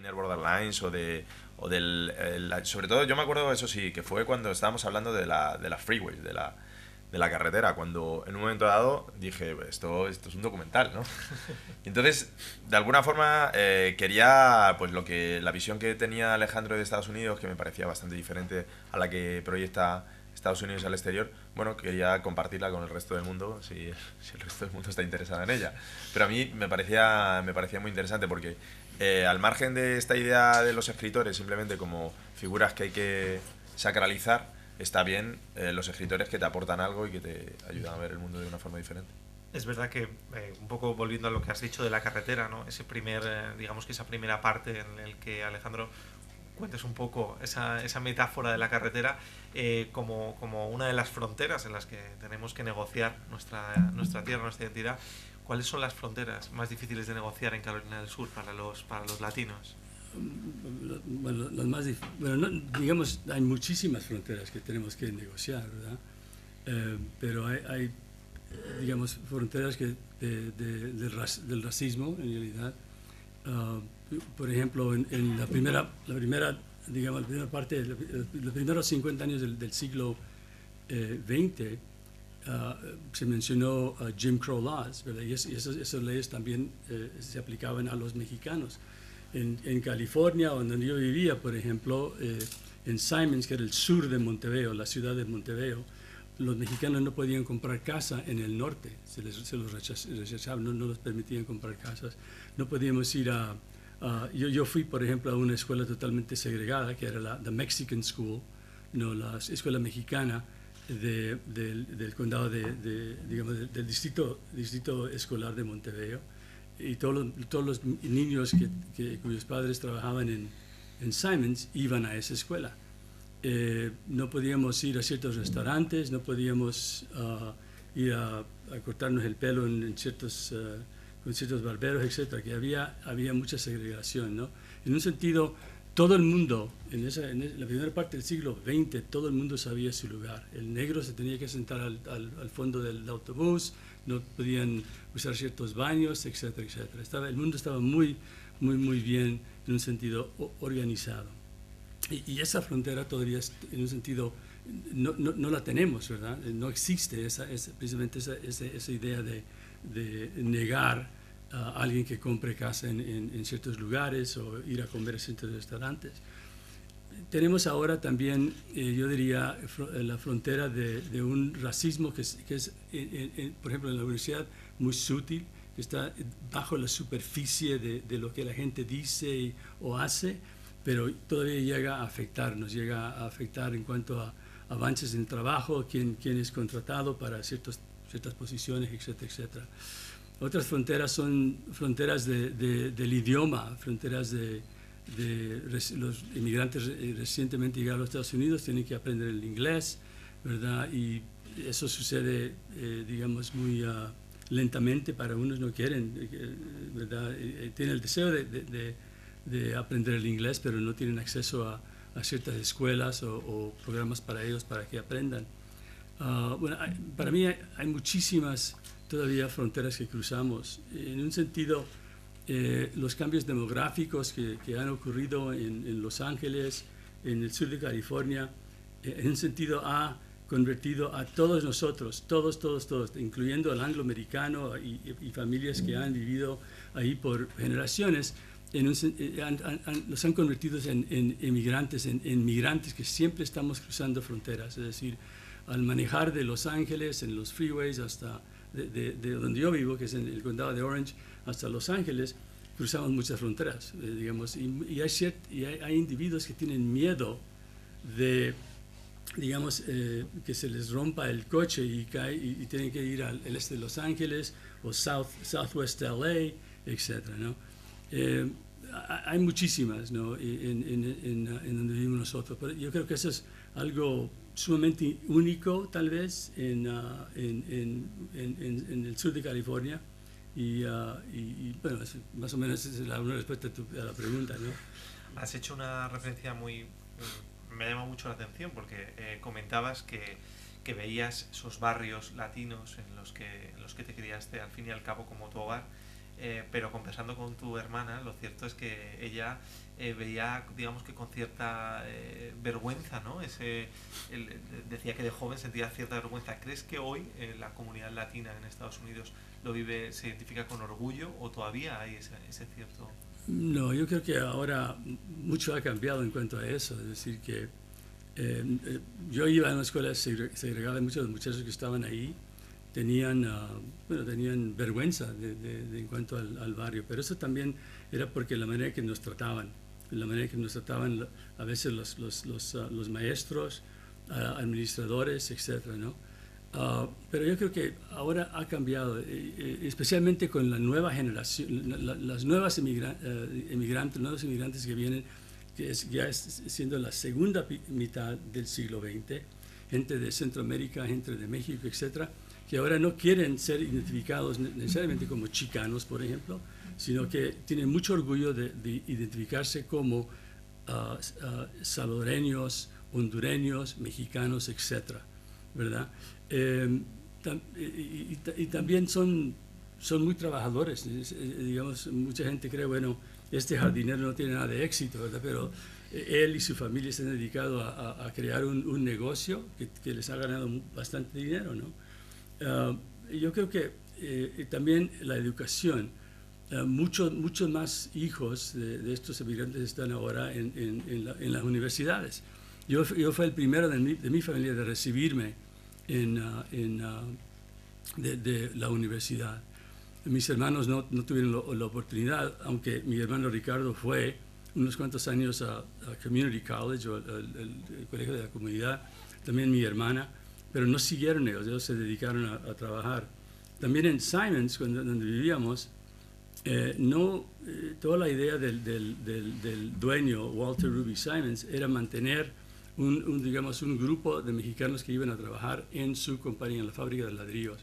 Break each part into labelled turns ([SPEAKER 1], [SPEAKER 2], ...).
[SPEAKER 1] Inner Borderlines sobre todo yo me acuerdo, eso sí, que fue cuando estábamos hablando de la freeway, de la carretera, cuando en un momento dado dije, esto es un documental, ¿no? Y entonces, de alguna forma, quería, pues la visión que tenía Alejandro de Estados Unidos, que me parecía bastante diferente a la que proyecta Estados Unidos al exterior, bueno, quería compartirla con el resto del mundo, si el resto del mundo está interesado en ella. Pero a mí me parecía muy interesante porque, al margen de esta idea de los escritores simplemente como figuras que hay que sacralizar, está bien, los escritores que te aportan algo y que te ayudan a ver el mundo de una forma diferente.
[SPEAKER 2] Es verdad que, un poco volviendo a lo que has dicho de la carretera, ¿no? Digamos que esa primera parte en el que Alejandro cuentes un poco esa metáfora de la carretera como una de las fronteras en las que tenemos que negociar nuestra tierra, nuestra identidad. ¿Cuáles son las fronteras más difíciles de negociar en Carolina del Sur para los latinos?
[SPEAKER 3] Bueno, bueno, digamos, hay muchísimas fronteras que tenemos que negociar, ¿verdad? Pero hay, digamos, fronteras del racismo, en realidad. Por ejemplo, en digamos, la primera parte, los primeros 50 años del siglo XX, se mencionó Jim Crow laws, ¿verdad? Y esas leyes también se aplicaban a los mexicanos. En California, donde yo vivía, por ejemplo, en Simons, que era el sur de Montevideo, la ciudad de Montevideo, los mexicanos no podían comprar casa en el norte, se los rechazaban, no los permitían comprar casas. No podíamos ir yo fui, por ejemplo, a una escuela totalmente segregada, que era the Mexican School, no, la escuela mexicana del condado digamos, del distrito escolar de Montevideo. Y todos los niños cuyos padres trabajaban en Simons iban a esa escuela. No podíamos ir a ciertos restaurantes, no podíamos ir a cortarnos el pelo con ciertos barberos, etcétera, que había mucha segregación, ¿no? En un sentido, todo el mundo, en la primera parte del siglo XX, todo el mundo sabía su lugar. El negro se tenía que sentar al fondo del autobús, no podían usar ciertos baños, etcétera, etcétera. El mundo estaba muy, muy, muy bien, en un sentido organizado. Y esa frontera todavía, en un sentido, no la tenemos, ¿verdad? No existe precisamente esa idea de negar a alguien que compre casa en ciertos lugares o ir a comer en ciertos restaurantes. Tenemos ahora también, yo diría, la frontera de un racismo que es por ejemplo, en la universidad, muy sutil, que está bajo la superficie de lo que la gente dice o hace, pero todavía llega a afectar en cuanto a avances en el trabajo, quién es contratado para ciertas posiciones, etcétera, etcétera. Otras fronteras son fronteras del idioma, fronteras los inmigrantes recientemente llegados a los Estados Unidos tienen que aprender el inglés, ¿verdad? Y eso sucede, digamos, muy lentamente. Para unos no quieren, ¿verdad? Tienen el deseo de aprender el inglés, pero no tienen acceso a ciertas escuelas o programas para ellos para que aprendan. Bueno, para mí hay muchísimas todavía fronteras que cruzamos. En un sentido, los cambios demográficos que han ocurrido en Los Ángeles, en el sur de California, en un sentido ha convertido a todos nosotros, todos, incluyendo al angloamericano y familias que han vivido ahí por generaciones, los han convertido en emigrantes, en migrantes que siempre estamos cruzando fronteras. Es decir, al manejar de Los Ángeles, en los freeways, hasta de donde yo vivo, que es en el condado de Orange, hasta Los Ángeles, cruzamos muchas fronteras, digamos, y hay individuos que tienen miedo de, digamos, que se les rompa el coche y tienen que ir al este de Los Ángeles o Southwest LA, etcétera, ¿no? Hay muchísimas, ¿no? en donde vivimos nosotros, pero yo creo que eso es algo sumamente único, tal vez, en el sur de California. Y bueno, más o menos esa es una respuesta a la pregunta, ¿no?
[SPEAKER 2] Has hecho una referencia me llama mucho la atención porque comentabas que veías esos barrios latinos en los que te criaste al fin y al cabo como tu hogar, pero conversando con tu hermana, lo cierto es que ella veía, digamos que con cierta vergüenza, ¿no? Decía que de joven sentía cierta vergüenza. ¿Crees que hoy la comunidad latina en Estados Unidos lo vive, se identifica con orgullo o todavía hay ese cierto...?
[SPEAKER 3] No, yo creo que ahora mucho ha cambiado en cuanto a eso. Es decir, que yo iba a una escuela segregada y muchos de los muchachos que estaban ahí tenían, tenían vergüenza en cuanto al barrio, pero eso también era porque la manera que nos trataban, a veces los maestros, administradores, etcétera, ¿no? Pero yo creo que ahora ha cambiado, especialmente con la nueva generación, las nuevas nuevos inmigrantes que vienen, que ya es siendo la segunda mitad del siglo XX, gente de Centroamérica, gente de México, etcétera, que ahora no quieren ser identificados necesariamente como chicanos, por ejemplo, sino que tienen mucho orgullo de identificarse como salvadoreños, hondureños, mexicanos, etcétera, ¿verdad? Y también son muy trabajadores. Digamos, mucha gente cree, bueno, este jardinero no tiene nada de éxito, ¿verdad? Pero él y su familia se han dedicado a crear un negocio que les ha ganado bastante dinero, ¿no? Yo creo que también la educación, muchos más hijos de estos emigrantes están ahora en las universidades. Yo fui el primero de mi familia de recibirme de la universidad. Mis hermanos no tuvieron la oportunidad, aunque mi hermano Ricardo fue unos cuantos años a Community College, o el colegio de la comunidad, también mi hermana, pero no siguieron ellos se dedicaron a trabajar. También en Simons, donde vivíamos, toda la idea del dueño, Walter Ruby Simons, era mantener un grupo de mexicanos que iban a trabajar en su compañía, en la fábrica de ladrillos.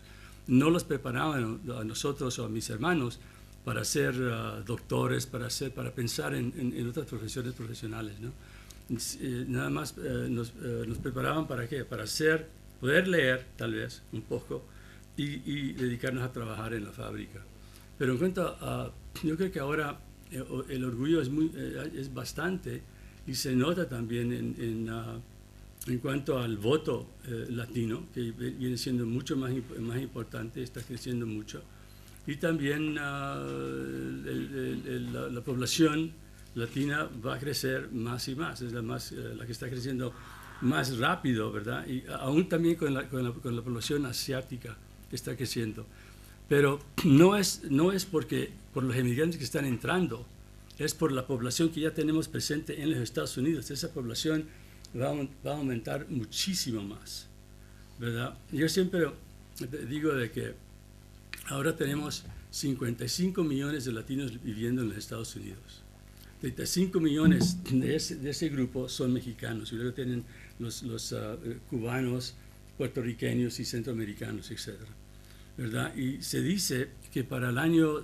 [SPEAKER 3] No los preparaban a nosotros o a mis hermanos para ser doctores, para pensar en otras profesiones profesionales, ¿no? Nada más nos preparaban ¿para qué? Para poder leer, tal vez, un poco, y dedicarnos a trabajar en la fábrica. Pero en cuanto a, yo creo que ahora el orgullo es bastante, y se nota también en cuanto al voto latino, que viene siendo mucho más importante, está creciendo mucho, y también la población latina va a crecer más y más, es la que está creciendo más rápido, ¿verdad? Y aún también con la población asiática que está creciendo. Pero no es por los inmigrantes que están entrando, es por la población que ya tenemos presente en los Estados Unidos. Esa población va a aumentar muchísimo más, ¿verdad? Yo siempre digo de que ahora tenemos 55 millones de latinos viviendo en los Estados Unidos. 35 millones de ese grupo son mexicanos, y luego tienen los cubanos, puertorriqueños y centroamericanos, etc., ¿verdad? Y se dice que para el año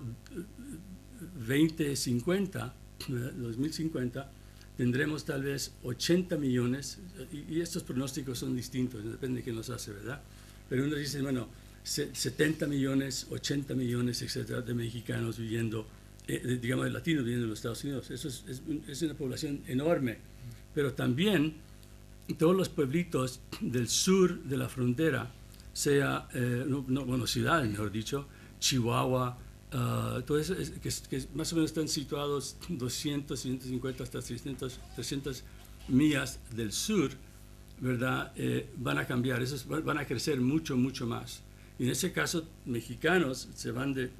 [SPEAKER 3] 2050, 2050, tendremos tal vez 80 millones, y estos pronósticos son distintos, depende de quién los hace, ¿verdad? Pero uno dice, bueno, 70 millones, 80 millones, etcétera, de mexicanos viviendo, digamos, de latinos viviendo en los Estados Unidos. Eso es una población enorme. Pero también todos los pueblitos del sur de la frontera, ciudades, mejor dicho, Chihuahua, todo eso, que más o menos están situados 200, 150 hasta 300 millas del sur, ¿verdad? Van a cambiar, esos van a crecer mucho, mucho más. Y en ese caso, mexicanos se van del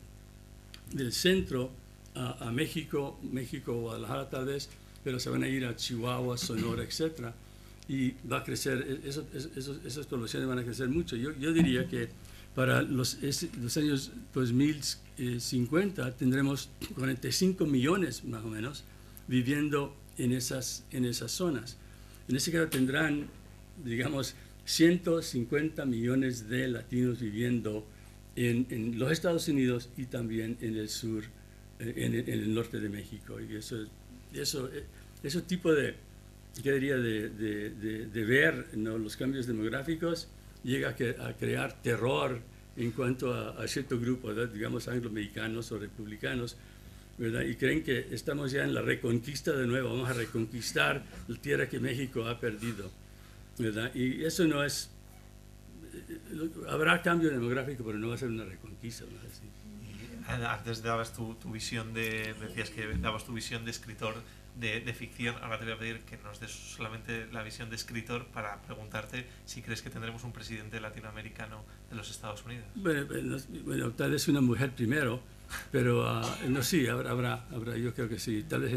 [SPEAKER 3] centro a México, Guadalajara tal vez, pero se van a ir a Chihuahua, Sonora, etc. Y va a crecer, esas poblaciones van a crecer mucho. Yo diría que para los años 2050 tendremos 45 millones más o menos viviendo en esas zonas. En ese caso tendrán, digamos, 150 millones de latinos viviendo en los Estados Unidos y también en el sur, en el norte de México. Y ese tipo de, yo diría, de ver, ¿no?, los cambios demográficos llega a crear terror en cuanto a cierto grupo, ¿verdad? Digamos anglo-americanos o republicanos, ¿verdad? Y creen que estamos ya en la reconquista de nuevo, vamos a reconquistar la tierra que México ha perdido, ¿verdad? Y eso no es, habrá cambio demográfico, pero no va a ser una reconquista, ¿no? Así.
[SPEAKER 2] Antes dabas tu visión decías que dabas tu visión de escritor de ficción. Ahora te voy a pedir que nos des solamente la visión de escritor para preguntarte si crees que tendremos un presidente latinoamericano de los Estados Unidos.
[SPEAKER 3] Bueno, tal vez una mujer primero, pero no, sí, habrá, yo creo que sí, tal vez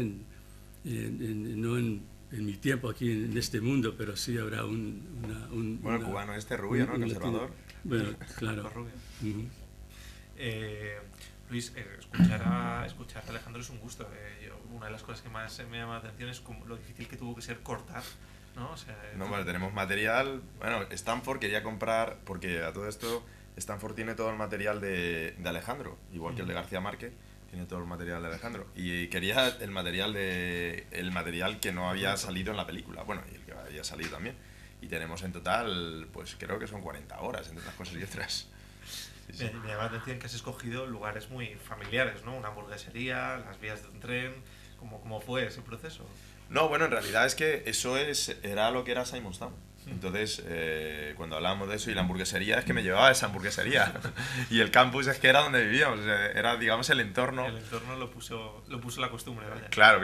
[SPEAKER 3] no en mi tiempo aquí en este mundo, pero sí habrá
[SPEAKER 1] bueno, el cubano rubio, ¿no? Conservador.
[SPEAKER 3] Bueno, claro.
[SPEAKER 2] Luis, escuchar a Alejandro es un gusto. Una de las cosas que más me llama la atención es como lo difícil que tuvo que ser cortar, ¿no? O sea,
[SPEAKER 1] no, bueno, tenemos material. Bueno, Stanford quería comprar, porque a todo esto Stanford tiene todo el material de Alejandro, igual que el de García Márquez, tiene todo el material de Alejandro. Y quería el material que no había salido en la película, bueno, y el que había salido también. Y tenemos en total, pues creo que son 40 horas, entre unas cosas y otras.
[SPEAKER 2] Sí. Me llama la atención que has escogido lugares muy familiares, ¿no? Una hamburguesería, las vías de un tren. ¿Cómo fue ese proceso?
[SPEAKER 1] No, bueno, en realidad es que eso era lo que era Simonstown. Entonces, cuando hablábamos de eso y la hamburguesería, es que me llevaba a esa hamburguesería. Y el campus es que era donde vivíamos, era, digamos, el entorno.
[SPEAKER 2] El entorno lo puso la costumbre, vaya.
[SPEAKER 1] Claro.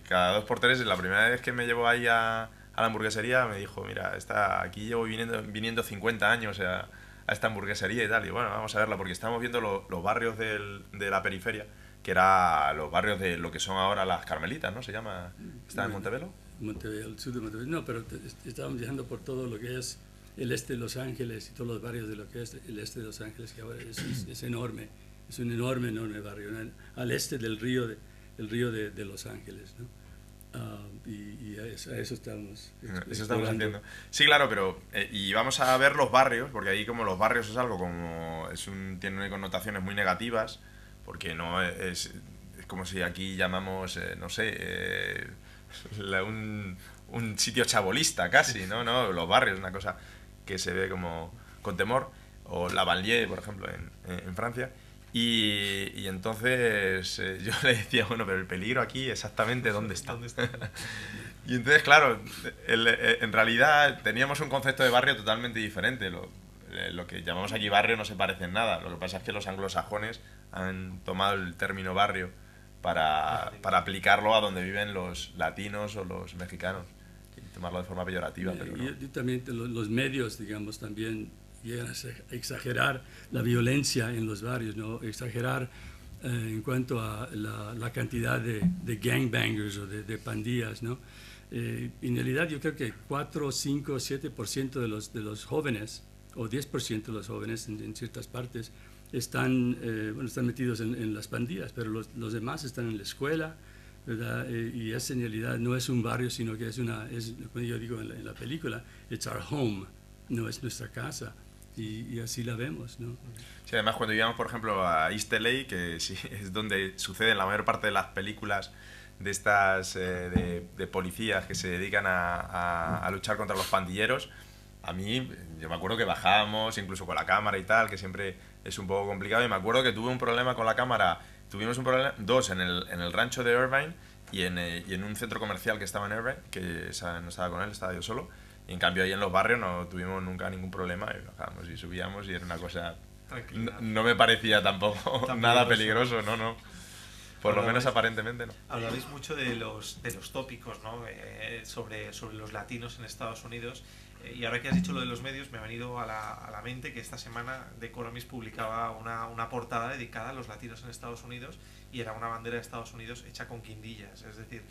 [SPEAKER 1] Cada 2 por 3, la primera vez que me llevó ahí a la hamburguesería, me dijo, mira, aquí llevo viniendo 50 años a esta hamburguesería y tal. Y bueno, vamos a verla, porque estamos viendo los barrios de la periferia, que eran los barrios de lo que son ahora las Carmelitas, ¿no? ¿Se llama? ¿Está en Montebello?
[SPEAKER 3] Montebello, el sur de Montebello. No, pero estábamos viajando por todo lo que es el este de Los Ángeles y todos los barrios de lo que es el este de Los Ángeles, que ahora es enorme. Es un enorme barrio, ¿no? Al este del río de Los Ángeles, ¿no? Y a eso estamos.
[SPEAKER 1] Eso estamos haciendo. Sí, claro, pero y vamos a ver los barrios, porque ahí como los barrios es algo como tiene connotaciones muy negativas, porque no es como si aquí llamamos, no sé, un sitio chabolista casi, ¿no? Los barrios, una cosa que se ve como con temor, o la banlieue, por ejemplo, en Francia. Y entonces yo le decía, bueno, pero el peligro aquí exactamente ¿dónde está? Y entonces, claro, en realidad teníamos un concepto de barrio totalmente diferente. Lo que llamamos aquí barrio no se parece en nada. Lo que pasa es que los anglosajones han tomado el término barrio para aplicarlo a donde viven los latinos o los mexicanos y tomarlo de forma peyorativa. Pero no.
[SPEAKER 3] Y también los medios, digamos, también llegan a exagerar la violencia en los barrios, ¿no? Exagerar en cuanto a la cantidad de gangbangers o de pandillas, ¿no? En realidad yo creo que 4, 5, 7% de los jóvenes, o 10% de los jóvenes en ciertas partes, están metidos en las pandillas, pero los demás están en la escuela, ¿verdad? Y esa en realidad no es un barrio, sino que es como yo digo en la película, it's our home, no es nuestra casa. Y así la vemos, ¿no?
[SPEAKER 1] Sí, además cuando íbamos, por ejemplo, a East LA, que sí, es donde suceden la mayor parte de las películas de estas de policías que se dedican a luchar contra los pandilleros, a mí, yo me acuerdo que bajábamos incluso con la cámara y tal, que siempre es un poco complicado, y me acuerdo que tuve un problema con la cámara, tuvimos un problema, 2 en el rancho de Irvine y en un centro comercial que estaba en Irvine, que no estaba con él, estaba yo solo. Y en cambio ahí en los barrios no tuvimos nunca ningún problema y bajábamos y subíamos y era una cosa... No me parecía tampoco nada peligroso, no. Por lo menos aparentemente no.
[SPEAKER 2] Hablabais mucho de los tópicos, ¿no? sobre los latinos en Estados Unidos. Y ahora que has dicho lo de los medios, me ha venido a la mente que esta semana The Economist publicaba una portada dedicada a los latinos en Estados Unidos y era una bandera de Estados Unidos hecha con guindillas. Es decir,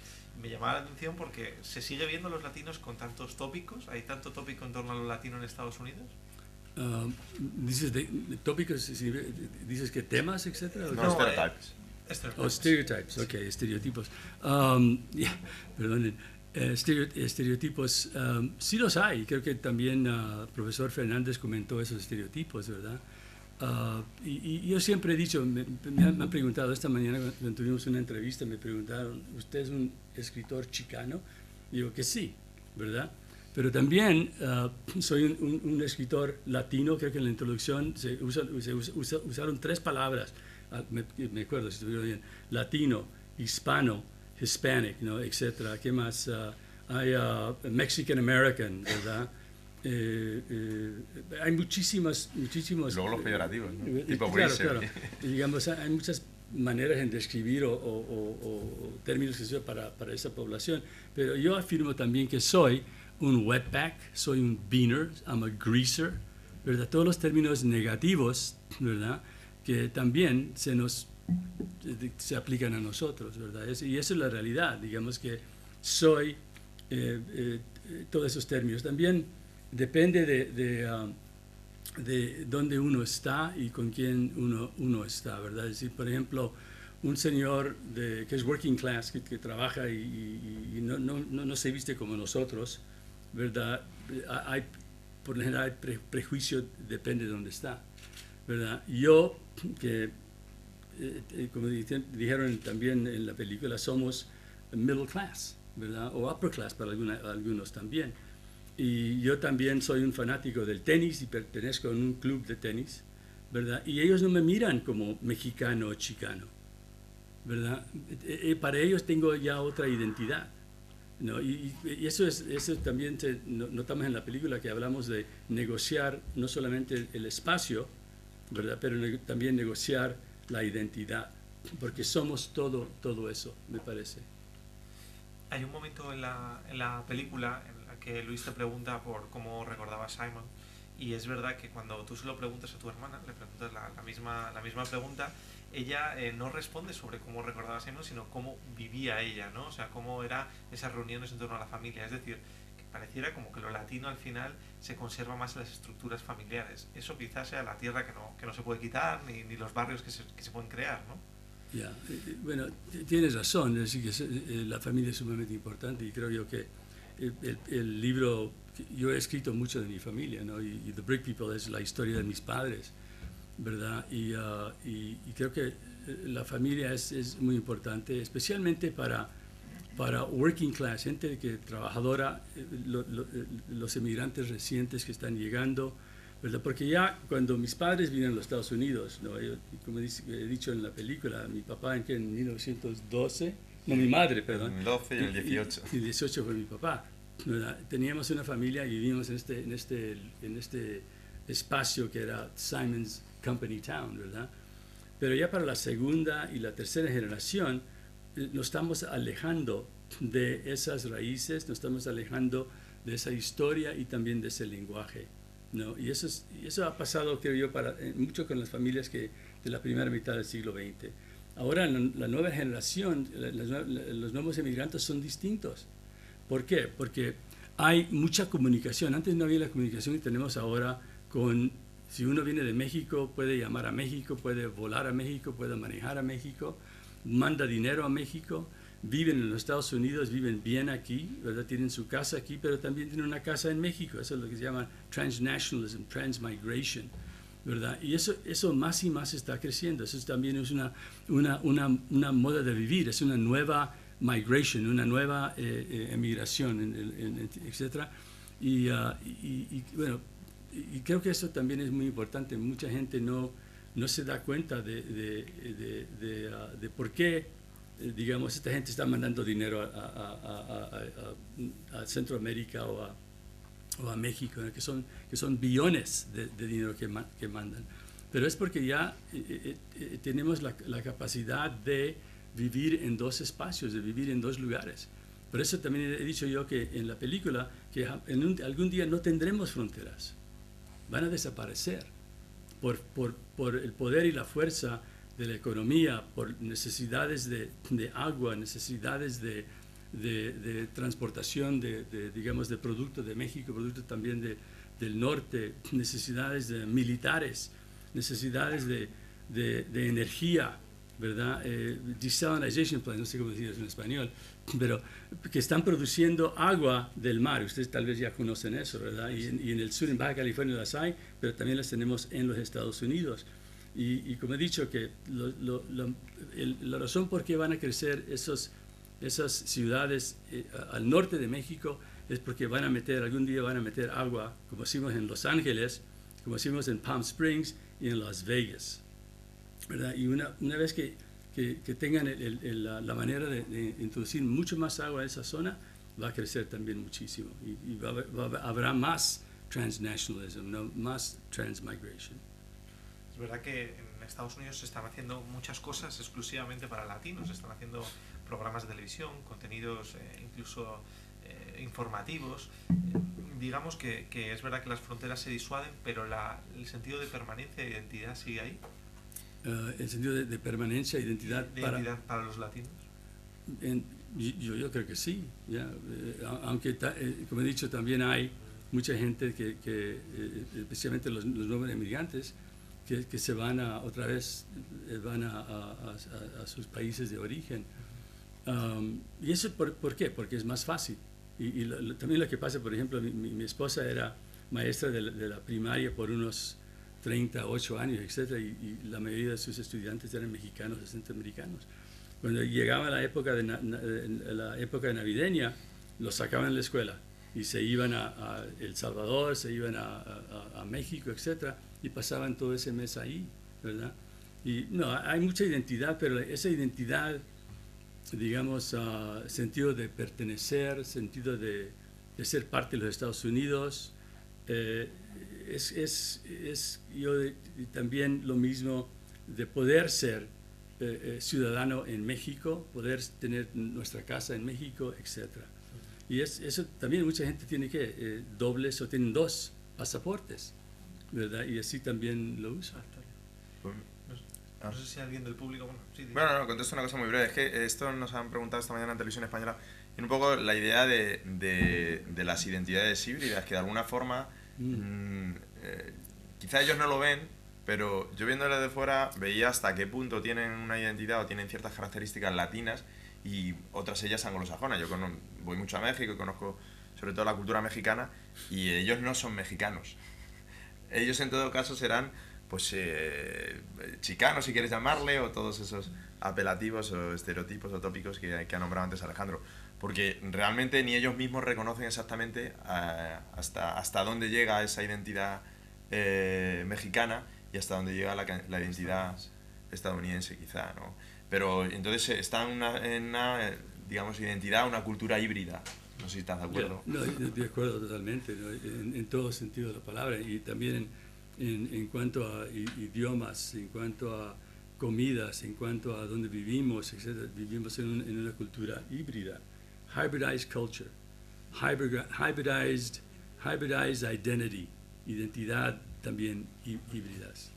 [SPEAKER 2] me llamaba la atención porque se sigue viendo los latinos con tantos tópicos. ¿Hay tanto tópico en torno a lo latino en Estados Unidos?
[SPEAKER 3] Dices de tópicos, dices que temas, etcétera.
[SPEAKER 1] No, stereotypes.
[SPEAKER 3] Stereotypes, ok, estereotipos. Perdonen. Estereotipos, sí los hay. Creo que también el profesor Fernández comentó esos estereotipos, ¿verdad? Y yo siempre he dicho, me han preguntado esta mañana cuando tuvimos una entrevista, me preguntaron, ¿usted es un escritor chicano? Digo que sí, ¿verdad? Pero también soy un escritor latino. Creo que en la introducción usaron 3 palabras, me acuerdo si estuvieron bien: latino, hispano, hispanic, ¿no? Etcétera. ¿Qué más? Hay Mexican American, ¿verdad? Hay muchísimos...
[SPEAKER 1] Luego los peyorativos, ¿no? Tipo
[SPEAKER 3] claro,
[SPEAKER 1] Bracer.
[SPEAKER 3] claro. Y digamos, hay muchas maneras en describir o términos que se usan para esa población, pero yo afirmo también que soy un wetback, soy un beaner, I'm a greaser, ¿verdad? Todos los términos negativos, ¿verdad? Que también se aplican a nosotros, ¿verdad? Y eso es la realidad, digamos que soy todos esos términos. También depende de dónde uno está y con quién uno está, ¿verdad? Es decir, por ejemplo, un señor que es working class, que trabaja y no se viste como nosotros, ¿verdad? Por lo general hay prejuicio, depende de dónde está, ¿verdad? Yo, que como dijeron también en la película, somos middle class, ¿verdad? O upper class para algunos también. Y yo también soy un fanático del tenis y pertenezco a un club de tenis, ¿verdad? Y ellos no me miran como mexicano o chicano, ¿verdad? Para ellos tengo ya otra identidad, ¿no? Y eso también notamos en la película, que hablamos de negociar no solamente el espacio, ¿verdad? Pero también negociar la identidad, porque somos todo eso, me parece.
[SPEAKER 2] Hay un momento en la película en la que Luis te pregunta por cómo recordaba a Simon, y es verdad que cuando tú se lo preguntas a tu hermana, le preguntas la misma pregunta, ella no responde sobre cómo recordaba a Simon, sino cómo vivía ella, ¿no? O sea, cómo eran esas reuniones en torno a la familia. Es decir, que pareciera como que lo latino al final se conserva más en las estructuras familiares. Eso quizás sea la tierra que no se puede quitar, ni los barrios que se pueden crear, ¿no?
[SPEAKER 3] Ya, bueno, tienes razón, es decir, que la familia es sumamente importante, y creo yo que el libro, yo he escrito mucho de mi familia, ¿no? Y The Brick People es la historia de mis padres, ¿verdad? Y creo que la familia es muy importante, especialmente para working class, gente trabajadora, los emigrantes recientes que están llegando, ¿verdad? Porque ya cuando mis padres vinieron a los Estados Unidos, ¿no? Como he dicho en la película, mi papá en 1912, no, mi madre, perdón.
[SPEAKER 1] En el 12 y en el 18.
[SPEAKER 3] Y 18 fue mi papá, ¿verdad? Teníamos una familia y vivíamos en este espacio que era Simon's Company Town, ¿verdad? Pero ya para la segunda y la tercera generación nos estamos alejando de esas raíces, nos estamos alejando de esa historia y también de ese lenguaje, ¿no? Y eso ha pasado, creo yo, mucho con las familias de la primera mitad del siglo XX. Ahora la nueva generación, los nuevos emigrantes son distintos. ¿Por qué? Porque hay mucha comunicación. Antes no había la comunicación que tenemos ahora. Si uno viene de México, puede llamar a México, puede volar a México, puede manejar a México, manda dinero a México, viven en los Estados Unidos, viven bien aquí, ¿verdad? Tienen su casa aquí, pero también tienen una casa en México. Eso es lo que se llama transnationalism, transmigration, ¿verdad? Y eso más y más está creciendo. Eso también es una moda de vivir, es una nueva migration, una nueva emigración, etc. Y bueno, y creo que eso también es muy importante. Mucha gente no se da cuenta de por qué, digamos, esta gente está mandando dinero a Centroamérica o a México, ¿no? que son billones de dinero que mandan. Pero es porque ya tenemos la capacidad de vivir en dos espacios, de vivir en dos lugares. Por eso también he dicho yo que en la película que algún día no tendremos fronteras, van a desaparecer por el poder y la fuerza de la economía, por necesidades de agua, necesidades de transportación digamos, de productos de México, productos también del norte, necesidades militares, necesidades de energía, ¿verdad? Desalination plant, no sé cómo decir eso en español, pero que están produciendo agua del mar. Ustedes tal vez ya conocen eso, ¿verdad? Y en el sur, en Baja California, las hay, pero también las tenemos en los Estados Unidos. Y como he dicho, que la razón por qué van a crecer esas ciudades al norte de México es porque algún día van a meter agua, como hicimos en Los Ángeles, como hicimos en Palm Springs y en Las Vegas, ¿verdad? Y una vez que tengan la manera de introducir mucho más agua a esa zona, va a crecer también muchísimo. Y habrá más transnationalism, ¿no? Más transmigration.
[SPEAKER 2] Es verdad que en Estados Unidos se están haciendo muchas cosas exclusivamente para latinos, se están haciendo programas de televisión, contenidos incluso informativos. Digamos que es verdad que las fronteras se disuaden, pero el sentido de permanencia e identidad sigue ahí.
[SPEAKER 3] El sentido de permanencia, identidad,
[SPEAKER 2] para los latinos.
[SPEAKER 3] Yo creo que sí, ya. Aunque como he dicho, también hay mucha gente que especialmente los nuevos inmigrantes, que se van otra vez van a sus países de origen. ¿Y eso por qué? Porque es más fácil. Y también lo que pasa, por ejemplo, mi esposa era maestra de la primaria por unos 38 años, etc. Y la mayoría de sus estudiantes eran mexicanos o centroamericanos. Cuando llegaba la época navideña, los sacaban de la escuela y se iban a El Salvador, se iban a México, etc. Y pasaban todo ese mes ahí, ¿verdad? Y no, hay mucha identidad, pero esa identidad, digamos, sentido de pertenecer, sentido de ser parte de los Estados Unidos, también lo mismo de poder ser ciudadano en México, poder tener nuestra casa en México, etc. Y eso también mucha gente tiene dobles o tienen dos pasaportes, ¿verdad? Y así también lo usa.
[SPEAKER 2] No sé si alguien del público...
[SPEAKER 1] Bueno, no, contesto una cosa muy breve. Es que esto nos han preguntado esta mañana en Televisión Española. Y un poco la idea de las identidades híbridas, que de alguna forma... quizá ellos no lo ven, pero yo viéndolo de fuera veía hasta qué punto tienen una identidad o tienen ciertas características latinas y otras ellas anglosajonas. Yo voy mucho a México y conozco sobre todo la cultura mexicana y ellos no son mexicanos. Ellos en todo caso serán pues chicanos, si quieres llamarle, o todos esos apelativos o estereotipos o tópicos que ha nombrado antes Alejandro, porque realmente ni ellos mismos reconocen exactamente hasta dónde llega esa identidad mexicana y hasta dónde llega la identidad estadounidense, quizá, ¿no? Pero entonces están en una, digamos, identidad, una cultura híbrida. No sé si estás de acuerdo.
[SPEAKER 3] No, de acuerdo totalmente, ¿no? En todo sentido de la palabra, y también en cuanto a idiomas, en cuanto a comidas, en cuanto a dónde vivimos, etc. Vivimos en una cultura híbrida. Hybridized culture, hybridized identity, identidad también híbridas.